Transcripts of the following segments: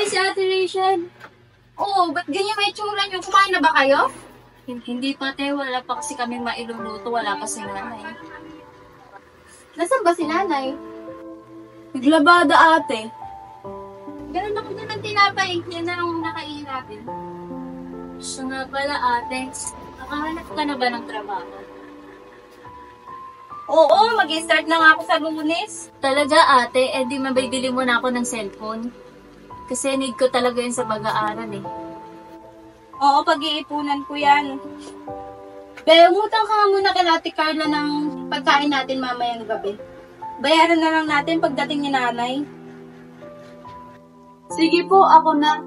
si Ate Rachel. Oo, ba't ganyan may tsura niyo? Kumain na ba kayo? Hindi pa, te. Wala pa kasi kami mailuluto. Wala pa si nanay. Nasaan ba si nanay? Naglabada, ate. Ganun ako na ng tinapay. Yan na ang nakain natin. Siya nga pala, ate. Nakahanap ka na ba ng trabaho? Oo, mag-start na nga ako sa Lunes. Talaga, ate? Eh di mabibili mo na ako ng cellphone. Kasi need ko talaga yun sa pag-aaral eh. Oo, pag-iipunan ko yan. Pero umutang ka nga muna kay Ate Carla ng pagkain natin mamayang gabi. Bayaran na lang natin pagdating ni nanay. Sige po, ako na.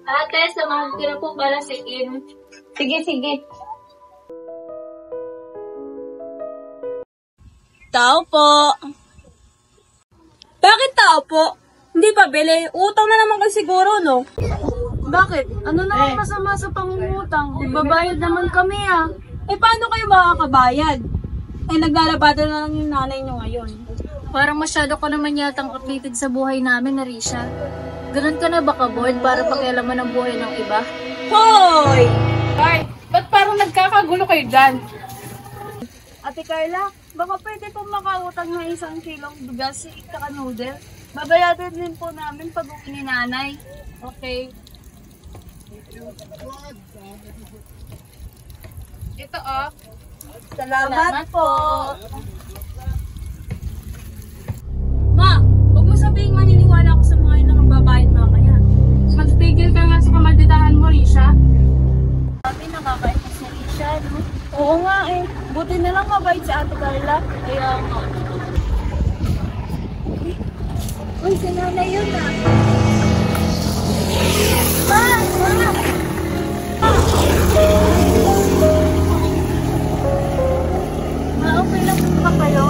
Ate, samahan ko na po pala si Kim. Sige, sige. Tao po. Bakit tao po? Hindi pa bili. Utang na naman kayo siguro, no? Bakit? Ano naman masama sa pangungutang? Ibabayad naman kami ah. Eh, paano kayo makakabayad? Eh, naglalabada na lang yung nanay nyo ngayon. Parang masyado ko naman yatang updated sa buhay namin, Arisha. Ganun ka na ba ka-bored para pakialaman ang buhay ng iba? Hoy! Ay, ba't parang nagkakagulo kayo dyan? Ate Carla, baka pwede po makautang na 1 kilong bigas at noodle. Babayaran din po namin pag uwi ni nanay. Okay. Ito oh. Salamat po. Ma, huwag mo sabihin maniniwala ako sa mga yun na magbabayad mamaya. Magtigil ka nga sa kamalditahan mo, Risha. Sabi nakakait na si Arisha, no? Oo nga eh. Buti na lang mabait si Ate Carla. Kaya nga. Uy, si nanay yun ah. Okay lang ba kayo?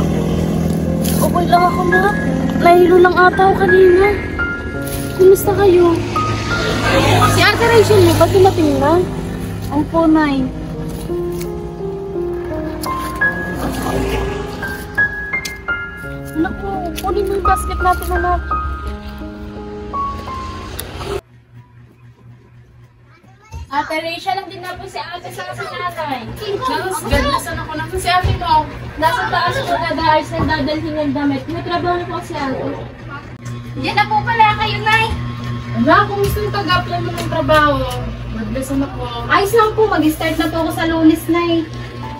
Okay lang ako na. Nahilo lang ata ako kanina. Kumusta kayo? Si Ate Rachel niyo ba dumating na? Opo, Nay. Naku, kunin mo yung basket natin anak. Ate Rachel, lang din na po si ate sa nanay. Ganasan ako na si ate mo. Nasa taas po na dahil sa dadalhin ng damit. May trabaho na po si ate. Yan na po pala kayo, Nay. Wala, kung gusto yung pag-apply mo ng trabaho, magbesan ako. Ayos lang po, mag-start na po ako sa Lunes, Nay.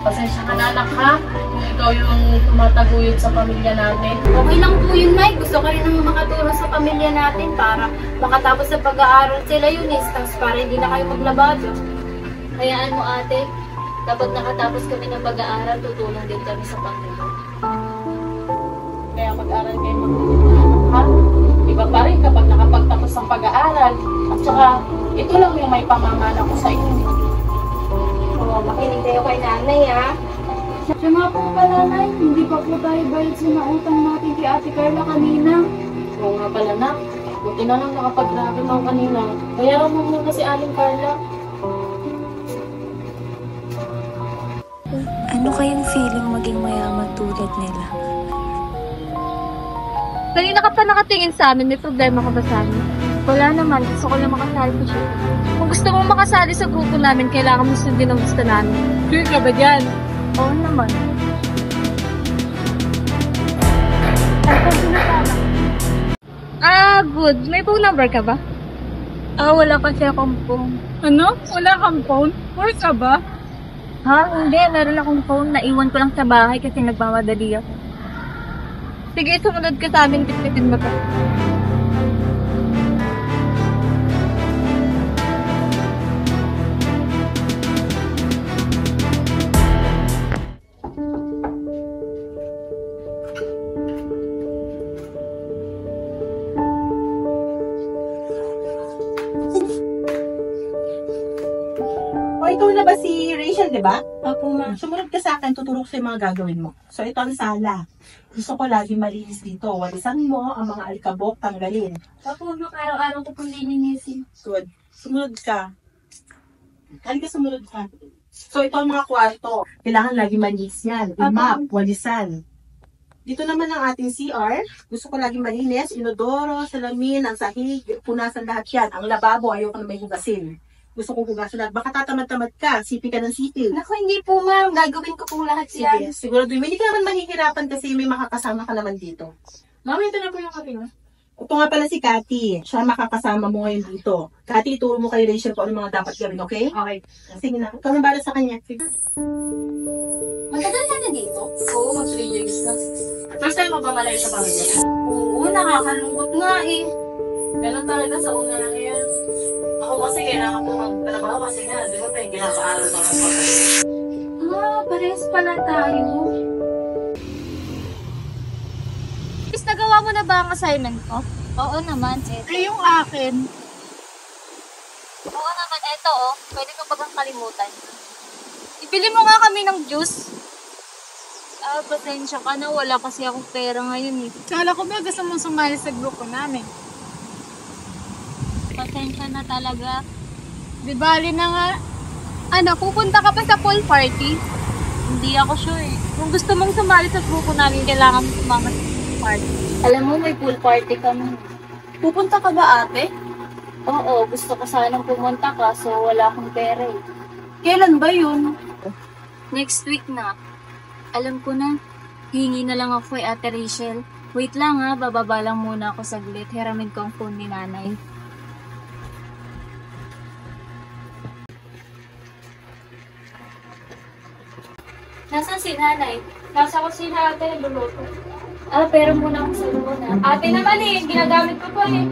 Pasensya ka na anak ha, kung ikaw yung tumataguyod sa pamilya natin. Okay lang po yun, Nay. Gusto ko rin naman makatulong sa pamilya natin para makatapos sa pag-aaral sila yun, tapos para hindi na kayo maglabado. Hayaan mo ate, kapag nakatapos kami ng pag-aaral, tutulong din kami sa pamilya. Kaya mag-aral kayo ha? Iba pa rin kapag nakapagtapos ng pag-aaral. At saka, ito lang yung may pamamana ko sa inyo. Oo, makinig kayo kay nanay, ha? Siya nga po pala, Nay, hindi pa po tayo bayad sa nautang natin kay Ate Carla kanina. Oo nga pala na, buti na lang nakapag-gravel ako kanina. Bayaran mo muna si Aling Carla. Ano kayang feeling maging mayaman tulad nila? Kanina ka pa nakatingin sa amin, may problema ka ba sa amin? Wala naman, gusto ko lang makasali sa siya. Kung gusto mong makasali sa grupo namin, kailangan mo sundin ang gusto namin. Sure ka ba dyan? Oo naman. Good. May phone number ka ba? Wala kasi akong phone. Ano? Wala kang phone? Where ka ba? Ha? Hindi. Meron akong phone. Naiwan ko lang sa bahay kasi nagmamadali ako. Sige, sumunod ka sa amin. Bitbitin mo to. O, ikaw na ba si Rachel, di ba? Opo, ma. Sumunod ka sa akin, tuturo ko sa mga gagawin mo. So, ito ang sala. Gusto ko lagi malinis dito. Walisan mo ang mga alikabok, tanggalin. Opo, araw-araw ko pong lininisin. Good. Sumunod ka. Halika, sumunod ka. So, ito ang mga kwarto. Kailangan lagi malinis yan. I-map, walisan. Dito naman ang ating CR. Gusto ko laging malinis. Inodoro, salamin, ang sahig, punasan lahat yan. Ang lababo, ayoko na may hugasin. Gusto ko hugasin lahat. Baka tatamad-tamad ka, sipi ka ng sipi. Naku, hindi po ma'am. Gagawin ko po lahat yan. Sige, siguro doon. Hindi ka naman mahihirapan kasi may makakasama ka naman dito. Mami, ito na po yung kape mo. Ito nga pala si Cathy. Siya makakasama mo ngayon dito. Cathy, ituro mo kay Rachel kung ano mga dapat gawin, okay? Okay. Sige na. Ikaw na bala sa kanya. Sige. Matagal ka na dito? Oo, mag 3 years na. First time mo ba malayo sa pamilya? Oo, nakakalungkot nga eh. Ganun talaga sa una lang yan. Ako kasi kailangan ko magtrabaho kasi nga, di ba tayo ginapaaral mga kapatid. Parehas pala tayo. Is, nagawa mo na ba ang assignment ko? Oo naman, Ed. yung akin. Oo naman, eto pwede ko bagang kalimutan. Ibili mo nga kami ng juice. Pasensya ka na, wala kasi akong pera ngayon eh. Kala ko ba gusto mong sumali sa grupo namin? Pasensya na talaga. Di bali na nga. Ano, pupunta ka pa sa pool party? Hindi ako sure. Kung gusto mong sumali sa grupo namin, kailangan mo sumama sa pool party. Alam mo, may pool party kami. Pupunta ka ba ate? Oo, gusto ko sanang pumunta kaso wala akong pera eh. Kailan ba yun? Next week na. Alam ko na. Hingi na lang ako kay Ate Rachel. Wait lang ha, bababa lang muna ako saglit. Hiramin ko ang phone ni nanay. Nasaan si nanay? Nasa kusina ate, luluto. Pero muna ako sa loob na. Ate naman eh, ginagamit ko pa eh.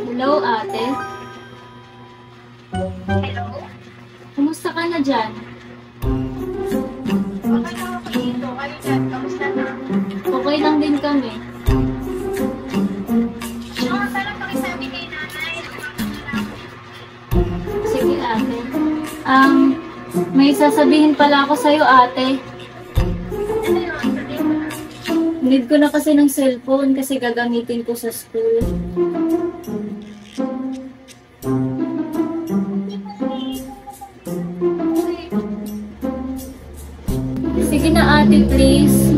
Hello, ate. Hello? Kumusta ka na dyan? Okay lang ako dito. Kayo dyan, kamusta na? Okay lang din kami. Parang pakisabi kay nanay. Sige, ate. May sasabihin pala ako sa'yo, ate. Ano yun? Sabihin mo na. Need ko na kasi ng cellphone kasi gagamitin ko sa school. Sige na, ate, please.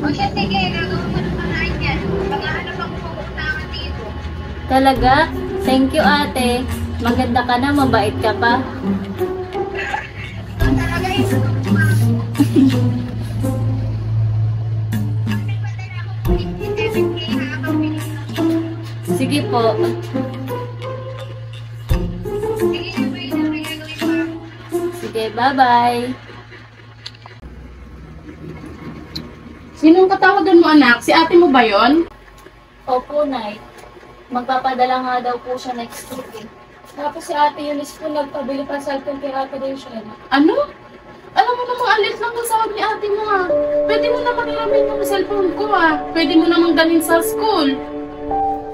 O siya, sige. Gagawin mo na panahin yan. Paghahanap ako pupuntahan dito. Talaga? Thank you, ate. Maganda ka na, mabait ka pa. Talaga yun. Sige po. Sige, bye-bye. Sinong katawagan mo anak? Si ate mo ba yon? Opo, Nay. Magpapadala nga daw po siya next week eh. Tapos si Ate Eunice po nagpabili pa sa cellphone kay Ate Rachel. Ano? Alam mo namang alit lang ang sahod ni ate mo ha. Pwede mo naman ilamin yung cellphone ko ha. Pwede mo namang dalhin sa school.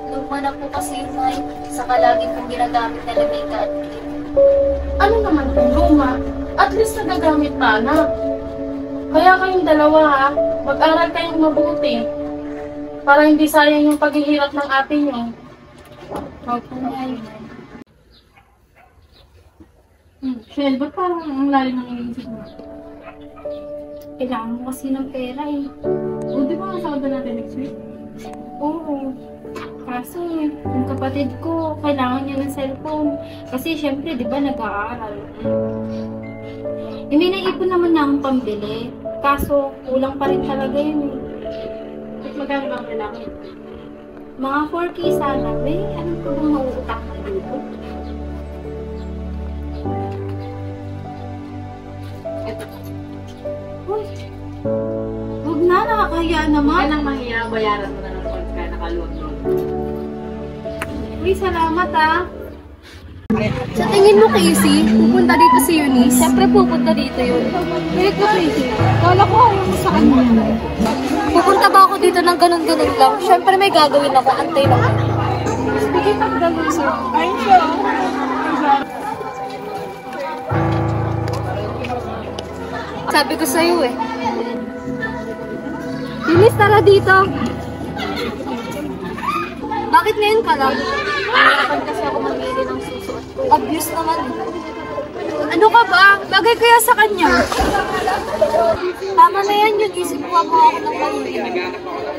Luma na po kasi yun, Nay. Saka lagi pong ginagamit na Lamika at Clip. Ano naman kung luma? At least nagagamit pa anak. Kaya kayong dalawa ha, mag-aral kayong mabuti. Para hindi sayang yung paghihirap ng ate nyo. Opo, Nay. Shell, ba't parang ang lalim ng iniisip mo? Kailangan mo kasi ng pera eh. O, di ba ang sahod na natin next week? Oo. Kaso, yung kapatid ko, kailangan niya ng cellphone. Kasi syempre, di ba, nag-aaral. May naipon naman na akong pambili. Kaso, kulang pa rin talaga yun eh. At magkano ba ang kailangan? Mga 4K sana. May alam ko bang mauutang na dito? Ito. Uy! Huwag na, nakakahiya naman. Kailang mahiya, bayaran mo na ng pagka nakaluwag-luwag. Uy, salamat ah. Sa tingin mo, Casey, pupunta dito si Eunice? Siyempre pupunta dito yun. Wait ko, Casey. Kala ko ayaw mo sa kanya. Pupunta ba ako dito ng ganun-ganun lang? Siyempre may gagawin ako. Antay lang. Sige, pagdalo sir. Ayun siya. Sabi ko sa'yo eh. Eunice, tara dito. Bakit ngayon ka lang? Nahirapan kasi ako mamili ng susuot ko. Obvious naman. Ano ibibigay ko yan sa kanya. Tama na yan yun, isip ko ako ng pamilya.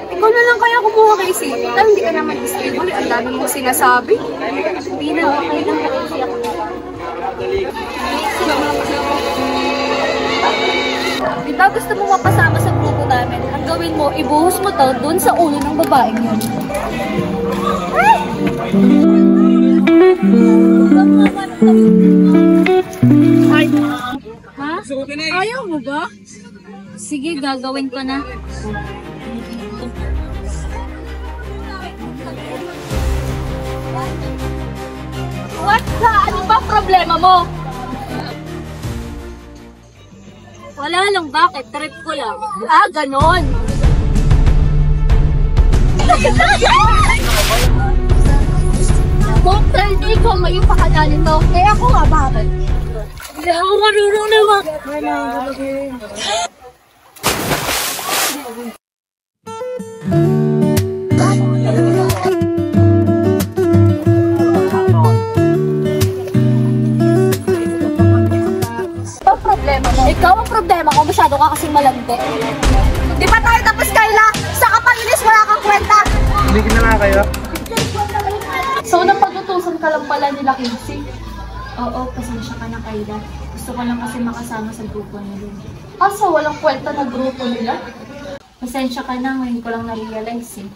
Ikaw na lang kaya kumuha kay Siti. Tal, hindi ka naman isipin. Ang dami mo sinasabi. Hindi na, okay lang kasi ako. Diba gusto mo mapasama sa grupo namin? Ang gawin mo, ibuhos mo to dun sa ulo ng babaeng yun. Ha? Ayaw mo ba? Sige, gagawin ko na. What the? Ano ba problema mo? Wala lang, bakit? Trip ko lang. Ah, ganon. Kung hindi ko ngayon pakala nito, kaya ako nga bakit? Hindi ako marunong naman. Problema mo. Ikaw ang problema ko, masyado ka kasing malandi. Di ba tayo tapos, Kayla? Sa kapalinis, wala kang kwenta. Hindi na nga kayo. So, napag-utusan ka lang pala nila, Casey? Oo, pasensya ka na, Kayla. Gusto ko lang kasi makasama sa grupo nila. So walang kwenta na grupo nila? Pasensya ka na, ngayon ko lang na-realize eh.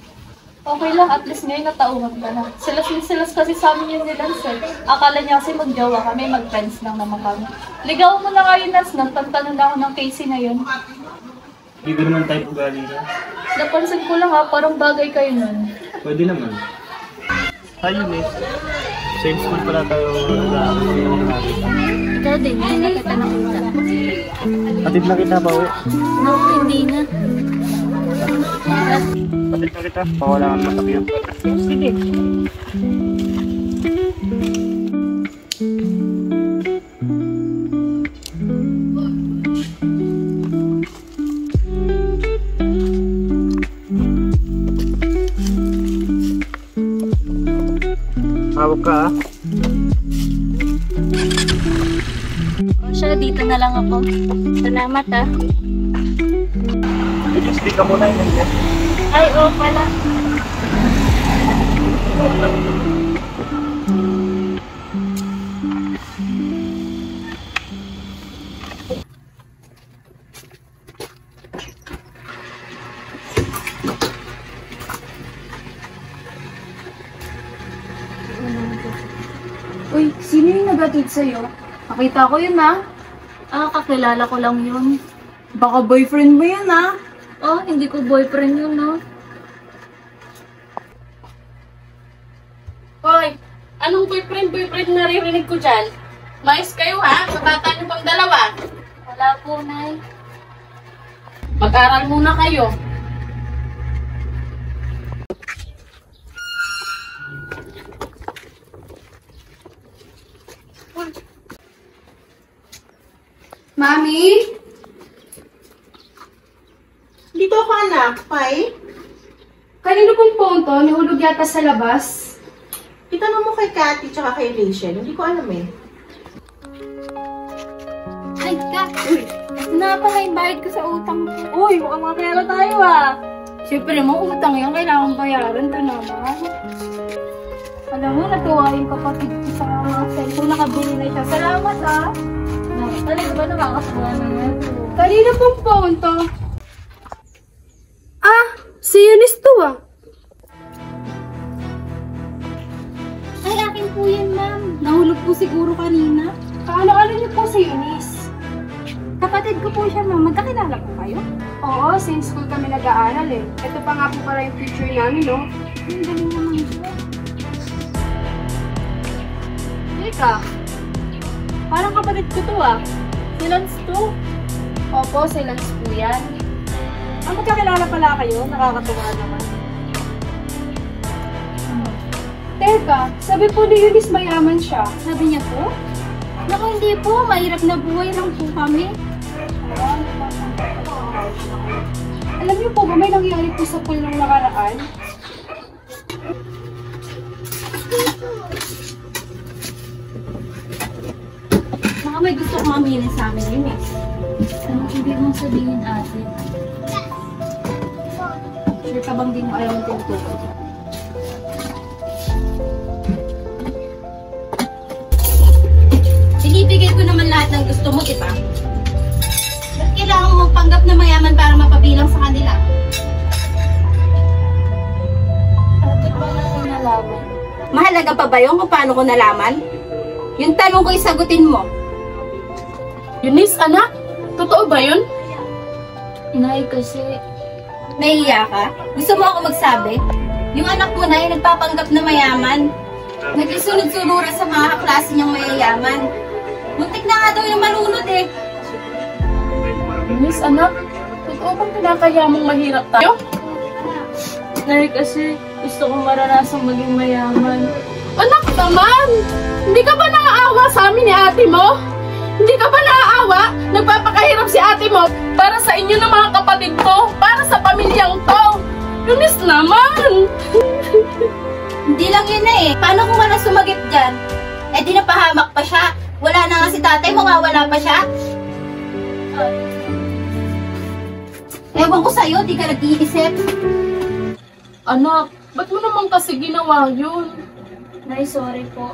Okay lang, at least ngayon natauhan ka na. Silas kasi sa amin yung nilansel. Akala niya kasi magjowa kami, mag-friends lang naman kami. Ligaw mo na nga yun, Nas. Nagtantanan na ako ng Casey na yun. Hindi ko naman type ugali niya. Napansin ko lang ha, parang bagay kayo nun. Pwede naman. Ayun eh. Same school pala tayo nag-aaral. Ikaw din, hindi na kita nakita. Patid na kita ba, uwi? No, hindi na. Patid na kita. Pawalangan masakyan. Sige. Hawak ka ah. O siya, dito na lang ako. Salamat ah. Speak ka muna yun. Ay, oo pala. Uy, sino yung nagatid sa'yo? Nakita ko yun ha. Kakilala ko lang yun. Baka boyfriend mo yun ha. Oh, hindi ko boyfriend yun, no? Hoy, anong boyfriend naririnig ko dyan? Mais kayo ha, sa bata niyo pang dalawa. Wala po, Nay. Mag-aral muna kayo. Mami? Dito ako, anak. Pai? Kanino pong phone to? Nahulog yata sa labas. Itanong mo kay Cathy tsaka kay Rachel. Hindi ko alam eh. Ay, Kat! Uy! Napahay bayad ko sa utang ko. Uy, mukhang mga pera tayo ah! Siyempre mo, utang yan. Kailangan bayaran to naman. Alam mo, natuwa yung kapatid ko sa cellphone. Nakabili na siya. Salamat ah! Talaga ba nakakasuha na yan? Kanino pong phone to? Si Eunice to ah. Ay, akin po yan, ma'am. Nahulog po siguro kanina. Kaano-ano niyo po si Eunice? Kapatid ko po siya, ma'am. Magkakilala po kayo? Oo, since school kami nag-aaral eh. Ito pa nga po pala yung future namin, no? Ang galing naman siya. Teka, Parang kapatid ko to ah. Si Lance to. opo, si Lance po yan. Magkakilala pala kayo? Nakakatuwa naman. Teka, sabi po ni Eunice mayaman siya. Sabi niya po? Naku, hindi po. Mahirap na buhay lang po kami. Alam niyo po ba may nangyari po sa pool nung nakaraan? may gusto kong aminin sa amin, Eunice? Anong ibig mong sabihin, ate? Sure ka bang di mo ayaw ang tinutukoy? Binibigay ko naman lahat ng gusto mo, di ba? Ba't kailangan mo magpanggap na mayaman para mapabilang sa kanila? Ate, paano ko nalaman? Mahalaga pa ba yun kung paano ko nalaman? Yung tanong ko isagutin mo. Eunice, anak, totoo ba yun? Inay, kasi Nahiya ka? Gusto mo ako magsabi? Yung anak mo na yung nagpapanggap na mayaman. Nagsisunod-sunura sa mga kaklase niyang mayayaman. Muntik na nga daw yung malunod eh. Eunice, anak, totoo bang pinakaya mong mahirap tayo? Nay, kasi gusto kong maranasang maging mayaman. Anak naman! Hindi ka ba naaawa sa amin ni ate mo? Hindi ka ba naaawa? Nagpapakahirap si ate mo para sa inyo ng mga kapatid ko, para sa pamilyang to. Eunice naman! Hindi lang yun na eh. Paano kung wala sumagip dyan? Eh di napahamak pa siya. Wala na nga si tatay mo nga, wala pa siya. Ewan ko sa'yo, di ka nag-iisip. Anak, ba't mo naman kasi ginawa yun? Nay, sorry po.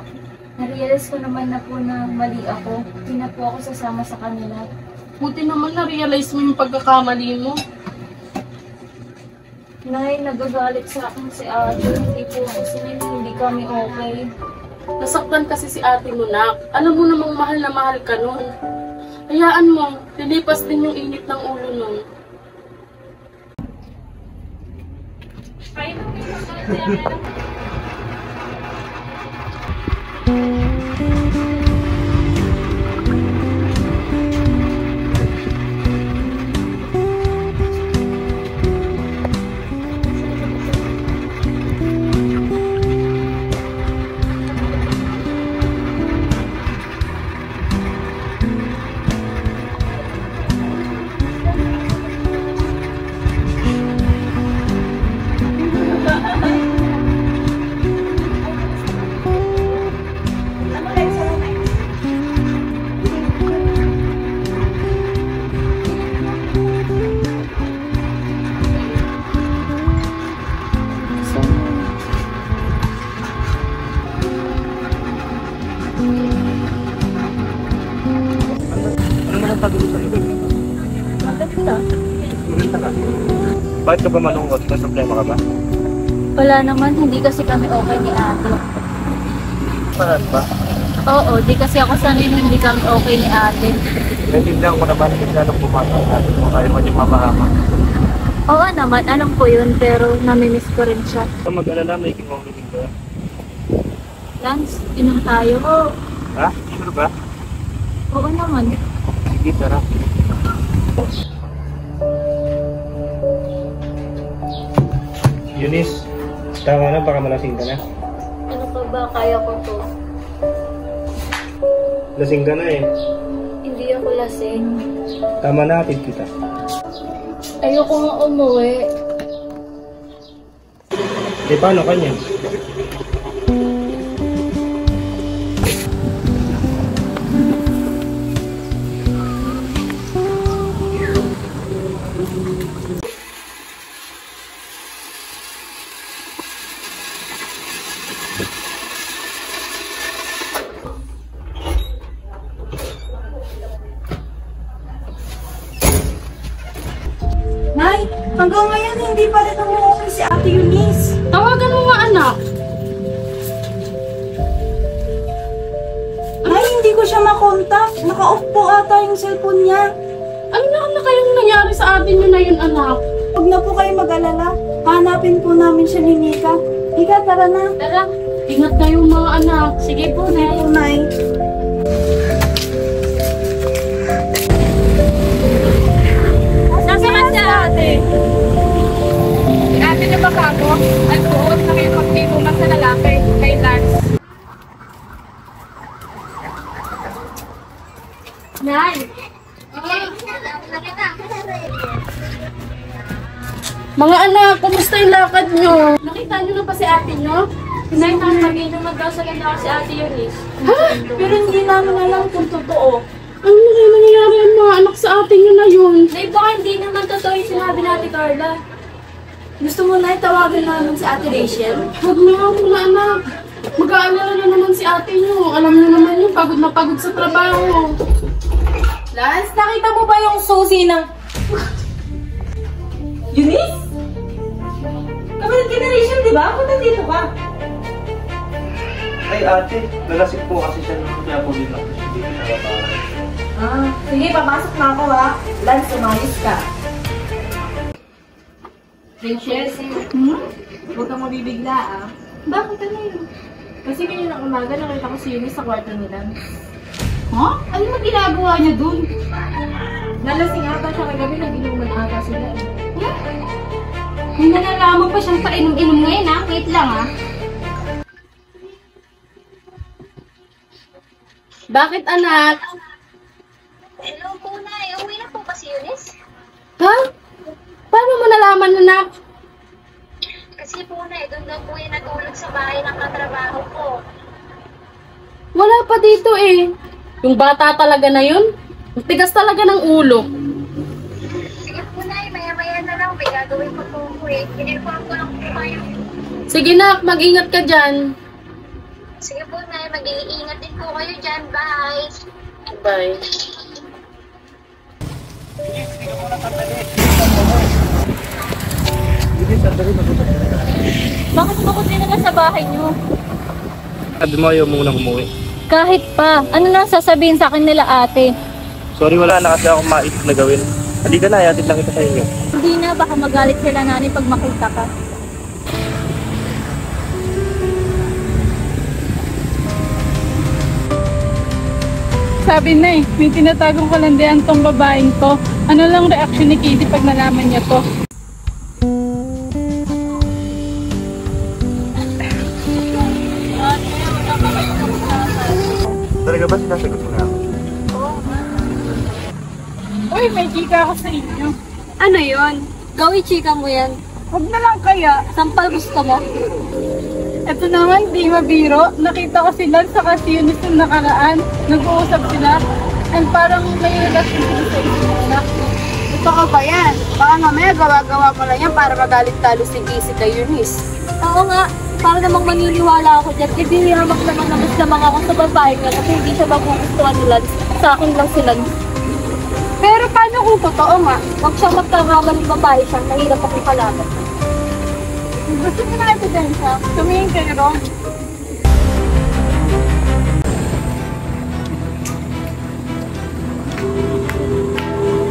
Narealize ko naman na po na mali ako. Hindi na po ako sasama sa kanila. Buti naman na-realize mo yung pagkakamali mo. Nay, nagagalit sa akin si ate. Hindi po kasi hindi kami okay. Nasaktan kasi si ate mo, nak. Alam mo namang mahal na mahal ka nun. Hayaan mo, lilipas din yung init ng ulo nun. Ano man ang pag-uusap mo? Maganda ka. Bakit ka ba malungkot? May problema ka ba? Wala naman, hindi kasi kami okay ni ate. Bakit ba? Oo, di kasi ako sanay na hindi kami okay ni ate. Naintindihan ko naman kung lalong pumasok natin kung ayaw mo yung mapahama. Oo naman, alam ko yun, pero namimiss ko rin siya. Kung mag-alala, may kikong ko. Lance, inom tayo. Ha? Sure ba? Oo naman. Sige, tara. Eunice, tama na, baka malasing ka na. Ano pa ba, kaya ko to? Lasing ka na eh. Hindi ako lasing. Tama na, hatid kita. Ayoko nga umuwi. Eh, paano kanya? Nay, hanggang ngayon hindi pa rin umuwi si Ate Eunice. Tawagan mo nga, anak. Nay, hindi ko siya makontak. Naka-off po ata yung cellphone niya. Ano na kayang nangyari sa atin yun na yun, anak? Huwag na po kayo mag-alala. Hanapin po namin siya ni Mika. Mika, tara na. Tara, Ingat kayo mga anak. sige po, Nay, Nay. Nay. Nasa man siya, ate? Si ate na baka mo, nagbuot na kayo pagtipunan sa lalaki, kay Lance. Nay! Mga anak, kumusta yung lakad nyo? Nakita niyo na pa si ate niyo? Nay, mag-inom daw sa ganda si ate Eunice. Pero hindi namin alam kung totoo. Ano na kayo nangyayari ang mga anak sa atin nyo na yun? Nay, baka hindi naman totoo yung sinabi natin, Carla. Gusto mo na itawagan namin si Ate Rachel? Huwag na nga muna, anak. Mag-aalala na naman si ate nyo. Alam nyo naman yung pagod na pagod sa trabaho. Lance, nakita mo ba yung susi ng... Eunice? Kapatid ka na Rachel, di ba? Punta dito ka. Ay ate, nalasik po kasi siya nung kaya po dito. Hindi ko nakabahan. Sige, papasok na ako ha. Lance, umayos ka. Rachel, huwag kang mabibigla ah. Bakit ano yun? Kasi kanina ng umaga nakita ko si Eunice sa kwarto nila. Ha? Ano mo ginagawa niya dun? Nalasing ata siya kagabi, nag-inuman ata sila eh. May nalalaman pa siyang painom-inom ngayon ha? Wait lang ha? Bakit anak? Hello po, Nay. Uwi na po ba si Eunice? Ha? Paano mo nalaman anak? Kasi po, Nay, doon daw po yung natulog sa bahay ng katrabaho ko. Wala pa dito eh. Yung bata talaga na yun, ang tigas talaga ng ulo. Sige po, Nay. Maya-maya na lang. May gagawin ko po po eh. Pinirkuhan ko lang po kayo. Sige nak, mag-ingat ka dyan. Sige po, Nay. Mag-iingat din po kayo dyan. Bye! Bye. Bakit bakit din naman sa bahay niyo? Sabi mo ayaw munang umuwi. Kahit pa, ano na sasabihin sa akin nila ate? Sorry, wala na kasi akong maisip na gawin. Halika na, iatid lang kita sa inyo. Hindi na, baka magalit sila nanay pag makita ka. Sabi na may tinatagong kalandian tong babaeng to. Ano lang reaction ni Katie pag nalaman niya to? Talaga ba sinasagot mo na ako? Uy, may chika ako sa inyo. Ano yon? Gawin chika mo yan. Huwag na lang kaya. Sampal gusto mo? Ito naman, di mabiro. Nakita ko sila sa si Eunice nung nakaraan. Nag-uusap sila. And parang may relasyon sila sa isip. Ito ka ba yan? Baka mamaya gawa-gawa mo lang yan para magalit talo si Casey kay Eunice. Oo nga, para namang maniniwala ako dyan. Eh, dinihamak naman na gusto mga ako sa babae nga kasi hindi siya magugustuhan nila. Sa akin lang sila. Pero paano kung totoo nga? Huwag siya magkakaman ng babae siya, nahirap akong kalaban. Gusto mo na ebidensya? Tumingin kayo ron.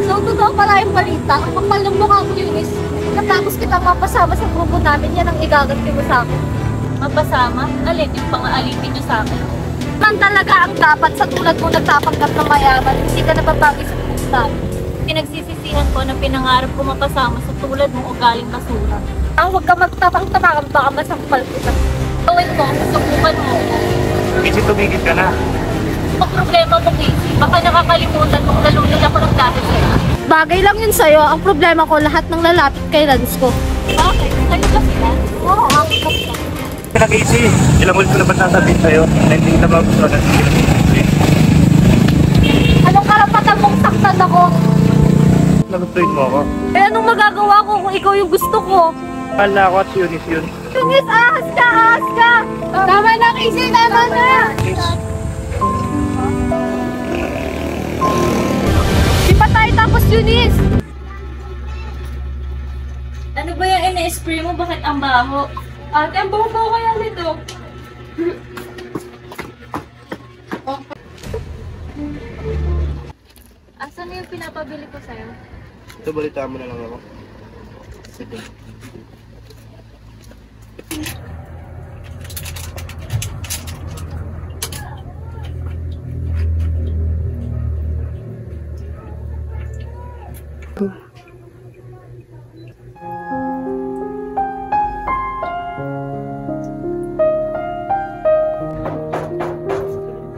So, totoo pala yung balita. Ang kapal ng mukha mo, Eunice. Katapos kita mapasama sa grupo namin, yan ang igaganti mo sa akin. Mapasama? Alin yung pang-aalitin niyo sa akin? Man talaga ang dapat sa tulad mo nagtapanggap ng mayaman, hindi ka napapagay sa grupo namin. Pinagsisisihan ko na pinangarap ko mapasama sa tulad mo o galing basura. Ang huwag ka magtapang-tapakan, baka masampal kita. Gawin mo, subukan mo. Kasi tumigil ka na. Ang problema mo, Casey, baka nakakalimutan mong nalunod ako ng dati sa'yo. Bagay lang yun sa'yo. Ang problema ko, lahat ng lalapit kay Lance ko. Bakit? Sa'yo ba sila? Oo, ako ba sila? Kaya Casey, ilang ulit ko na ba sasabihin sa'yo na hindi kita magustuhan at hindi kita magustuhin? Anong karapatan mong saktan ako? Nagustuhin mo ako. Eh, anong magagawa ko kung ikaw yung gusto ko? Kala ako at si Eunice yun. Eunice, ahas ka, ahas ka! Tama na, Casey, tama na! Di pa tayo tapos, Eunice? Ano ba yung ina-spray mo? Bakit ang baho? Ate, ang baho-baho kaya nito. Asan na yung pinapabili ko sa'yo? Ito, balitaan mo na lang ako. Sige.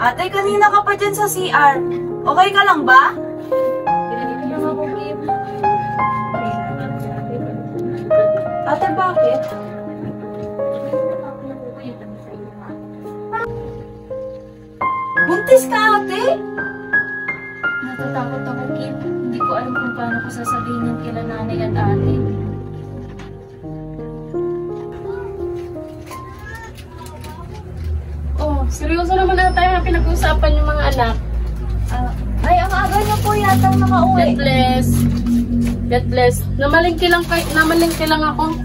Ate, kanina ka pa dyan sa CR. Okay ka lang ba? Ate, bakit? Buntis ka, ate? Natatakot ako, Kim. Hindi ko alam kung paano ko sasabihin yan kila nanay at ate. Oh, seryoso naman ata yung pinag-uusapan yung mga anak. Ay, ang aga niyo po yata nakauwi. God bless. God bless. Namalingki lang ako.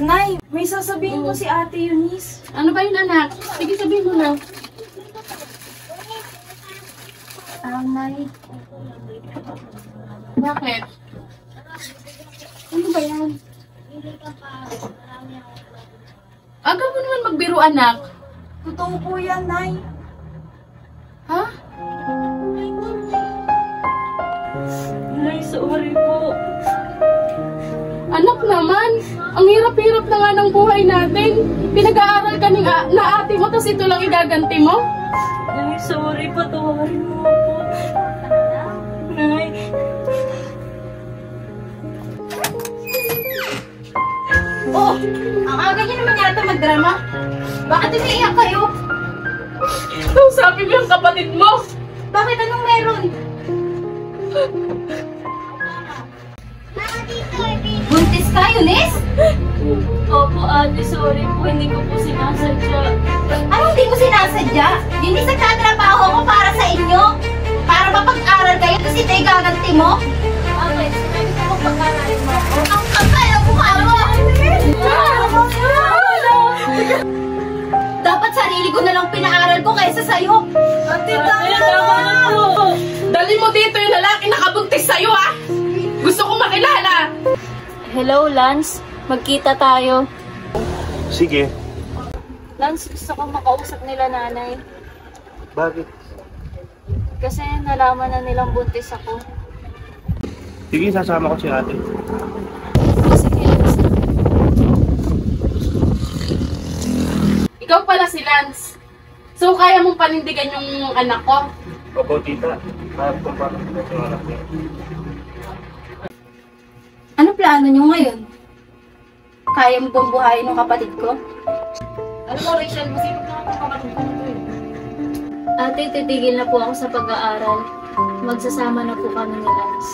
Nay, may sasabihin ko si Ate Eunice. Ano ba yun, anak? Sige, sabihin mo na. Nay. Bakit? Ano ba yan? Aga mo naman magbiro, anak. Totoo po yan, Nay. Ha? Nay, sorry po. Anak naman, ang hirap-hirap na nga ng buhay natin. Pinag-aaral ka na ate mo, tapos ito lang igaganti mo? Nay, sorry. Patawarin mo ako. Nay. Oh, ang aga niyo naman yata magdrama. Bakit umiiyak kayo? Sabi mo yung kapatid mo. Bakit anong meron? Buntis ka, Eunice? Opo, ate, sorry po. Hindi ko po sinasadya. Anong di mo sinasadya? Eunice, nagtatrabaho ko para sa inyo. Para mapag-aral kayo, kasi ito gaganti mo. Ate, sinabi ko pag-aralin mo. Ang kakaya mukha mo! Dapat sarili ko na lang pinaaral ko kaysa sa'yo. Ate, tama na po. Dali mo dito yung lalaki nakabuntis sa'yo, ah! Gusto ko makilala. Hello, Lance. Magkita tayo. Sige. Lance, gusto ko makausap nila nanay. Bakit? Kasi nalaman na nilang buntis ako. Sige, sasama ko si ate. Sige, Lance. Ikaw pala si Lance. So, kaya mong panindigan yung anak ko? Opo, tita. Mahal ko pa yung anak niya. Ano plano nyo ngayon? Kaya mo bang buhayin ng kapatid ko? Alam mo, Rachel, masipag na ako kapatid ko nito eh. Ate, titigil na po ako sa pag-aaral. Magsasama na po kami ni Lance.